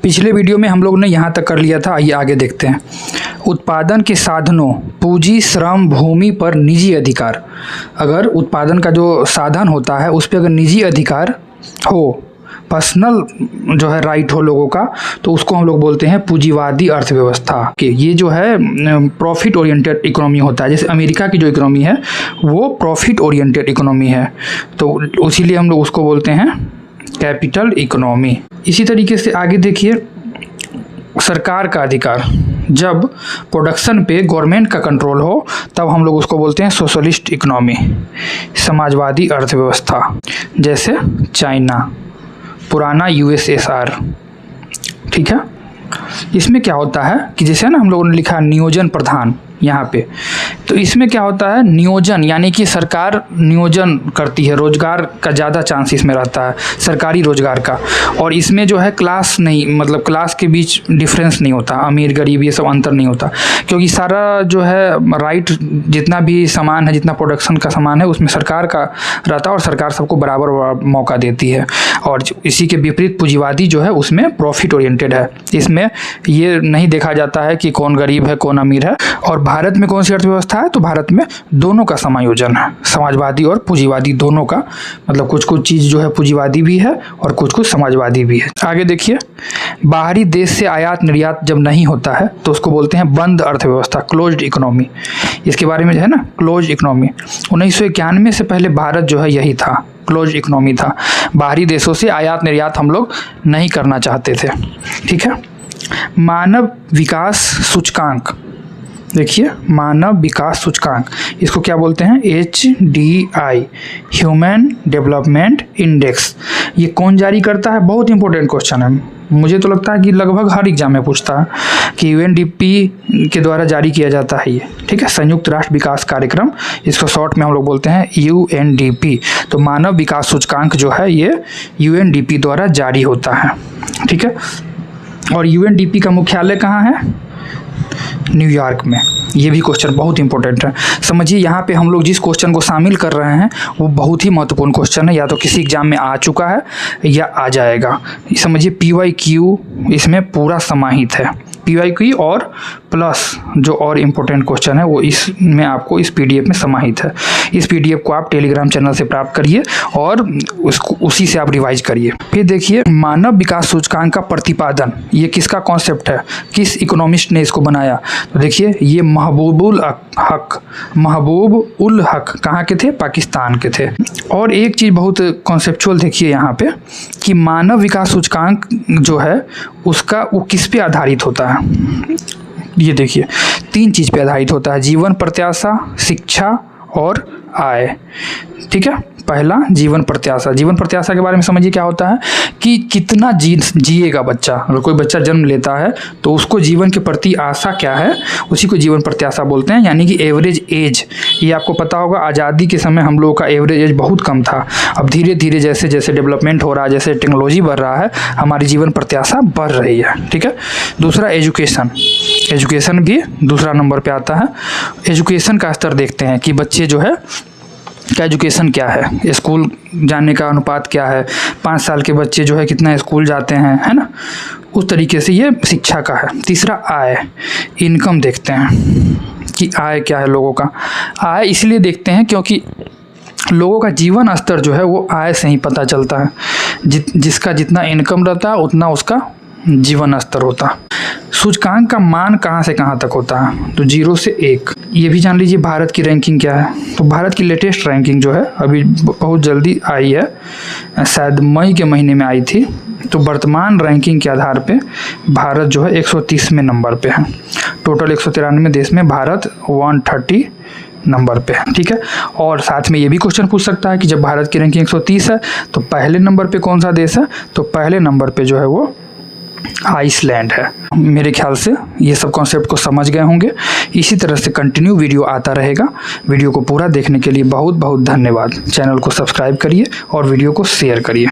पिछले वीडियो में हम लोग ने यहाँ तक कर लिया था, आइए आगे देखते हैं। उत्पादन के साधनों, पूंजी, श्रम, भूमि पर निजी अधिकार। अगर उत्पादन का जो साधन होता है उस पर अगर निजी अधिकार हो, पर्सनल जो है राइट हो लोगों का, तो उसको हम लोग बोलते हैं पूंजीवादी अर्थव्यवस्था। कि ये जो है प्रॉफिट ओरिएंटेड इकोनॉमी होता है। जैसे अमेरिका की जो इकोनॉमी है वो प्रॉफिट ओरिएंटेड इकोनॉमी है, तो इसीलिए हम लोग उसको बोलते हैं कैपिटल इकोनॉमी। इसी तरीके से आगे देखिए, सरकार का अधिकार। जब प्रोडक्शन पे गवर्नमेंट का कंट्रोल हो तब हम लोग उसको बोलते हैं सोशलिस्ट इकोनॉमी, समाजवादी अर्थव्यवस्था। जैसे चाइना, पुराना यूएसएसआर। ठीक है, इसमें क्या होता है कि जैसे ना हम लोगों ने लिखा नियोजन प्रधान यहाँ पे, तो इसमें क्या होता है, नियोजन यानी कि सरकार नियोजन करती है, रोजगार का ज़्यादा चांस इसमें रहता है, सरकारी रोजगार का। और इसमें जो है क्लास नहीं, मतलब क्लास के बीच डिफरेंस नहीं होता, अमीर गरीब ये सब अंतर नहीं होता, क्योंकि सारा जो है राइट, जितना भी सामान है, जितना प्रोडक्शन का सामान है उसमें सरकार का रहता है और सरकार सबको बराबर मौका देती है। और इसी के विपरीत पूंजीवादी जो है उसमें प्रॉफिट ओरिएंटेड है, इसमें ये नहीं देखा जाता है कि कौन गरीब है कौन अमीर है। और भारत में कौन सी अर्थव्यवस्था है, तो भारत में दोनों का समायोजन है, समाजवादी और पूंजीवादी दोनों का। मतलब कुछ कुछ चीज़ जो है पूंजीवादी भी है और कुछ कुछ समाजवादी भी है। आगे देखिए, बाहरी देश से आयात निर्यात जब नहीं होता है तो उसको बोलते हैं बंद अर्थव्यवस्था, क्लोज्ड इकोनॉमी। इसके बारे में जो है ना, क्लोज इकोनॉमी 1991 से पहले भारत जो है यही था, क्लोज इकोनॉमी था। बाहरी देशों से आयात निर्यात हम लोग नहीं करना चाहते थे। ठीक है, मानव विकास सूचकांक। देखिए, मानव विकास सूचकांक, इसको क्या बोलते हैं, HDI, ह्यूमन डेवलपमेंट इंडेक्स। ये कौन जारी करता है, बहुत इंपॉर्टेंट क्वेश्चन है। मुझे तो लगता है कि लगभग हर एग्जाम में पूछता है कि UNDP के द्वारा जारी किया जाता है ये। ठीक है, संयुक्त राष्ट्र विकास कार्यक्रम, इसको शॉर्ट में हम लोग बोलते हैं UNDP। तो मानव विकास सूचकांक जो है ये UNDP द्वारा जारी होता है। ठीक है, और UNDP का मुख्यालय कहाँ है, न्यूयॉर्क में। ये भी क्वेश्चन बहुत इंपॉर्टेंट है, समझिए। यहाँ पे हम लोग जिस क्वेश्चन को शामिल कर रहे हैं वो बहुत ही महत्वपूर्ण क्वेश्चन है, या तो किसी एग्जाम में आ चुका है या आ जाएगा। समझिए, PYQ इसमें पूरा समाहित है, PYQ और प्लस जो और इम्पोर्टेंट क्वेश्चन है वो इसमें आपको इस PDF में समाहित है। इस PDF को आप टेलीग्राम चैनल से प्राप्त करिए और उसको उसी से आप रिवाइज करिए। फिर देखिए, मानव विकास सूचकांक का प्रतिपादन, ये किसका कॉन्सेप्ट है, किस इकोनॉमिस्ट ने इसको बनाया, तो देखिए ये महबूब उल हक कहाँ के थे, पाकिस्तान के थे। और एक चीज़ बहुत कॉन्सेप्चुअल देखिए यहाँ पे, कि मानव विकास सूचकांक जो है उसका वो किस पे आधारित होता है। ये देखिए, 3 चीज़ पे आधारित होता है, जीवन प्रत्याशा, शिक्षा और आय। ठीक है, पहला जीवन प्रत्याशा। जीवन प्रत्याशा के बारे में समझिए क्या होता है कि कितना जिएगा बच्चा। अगर कोई बच्चा जन्म लेता है तो उसको जीवन के प्रति आशा क्या है, उसी को जीवन प्रत्याशा बोलते हैं, यानी कि एवरेज एज। ये आपको पता होगा, आज़ादी के समय हम लोगों का एवरेज एज बहुत कम था। अब धीरे धीरे जैसे जैसे डेवलपमेंट हो रहा है, जैसे टेक्नोलॉजी बढ़ रहा है, हमारी जीवन प्रत्याशा बढ़ रही है। ठीक है, दूसरा एजुकेशन। एजुकेशन भी दूसरा नंबर पे आता है। एजुकेशन का स्तर देखते हैं कि बच्चे जो है का एजुकेशन क्या है, स्कूल जाने का अनुपात क्या है, 5 साल के बच्चे जो है कितना स्कूल जाते हैं, है ना, उस तरीके से ये शिक्षा का है। तीसरा आय, इनकम देखते हैं कि आय क्या है लोगों का। आय इसलिए देखते हैं क्योंकि लोगों का जीवन स्तर जो है वो आय से ही पता चलता है। जिसका जितना इनकम रहता है उतना उसका जीवन स्तर होता। सूचकांक का मान कहाँ से कहाँ तक होता है, तो 0 से 1। ये भी जान लीजिए भारत की रैंकिंग क्या है। तो भारत की लेटेस्ट रैंकिंग जो है अभी बहुत जल्दी आई है, शायद मई के महीने में आई थी। तो वर्तमान रैंकिंग के आधार पे भारत जो है 130वें नंबर पे है। टोटल 193 देश में भारत 130 नंबर पे है। ठीक है, और साथ में ये भी क्वेश्चन पूछ सकता है कि जब भारत की रैंकिंग 130 है तो पहले नंबर पे कौन सा देश है, तो पहले नंबर पे जो है वो आइसलैंड है। मेरे ख्याल से ये सब कॉन्सेप्ट को समझ गए होंगे। इसी तरह से कंटिन्यू वीडियो आता रहेगा। वीडियो को पूरा देखने के लिए बहुत बहुत धन्यवाद। चैनल को सब्सक्राइब करिए और वीडियो को शेयर करिए।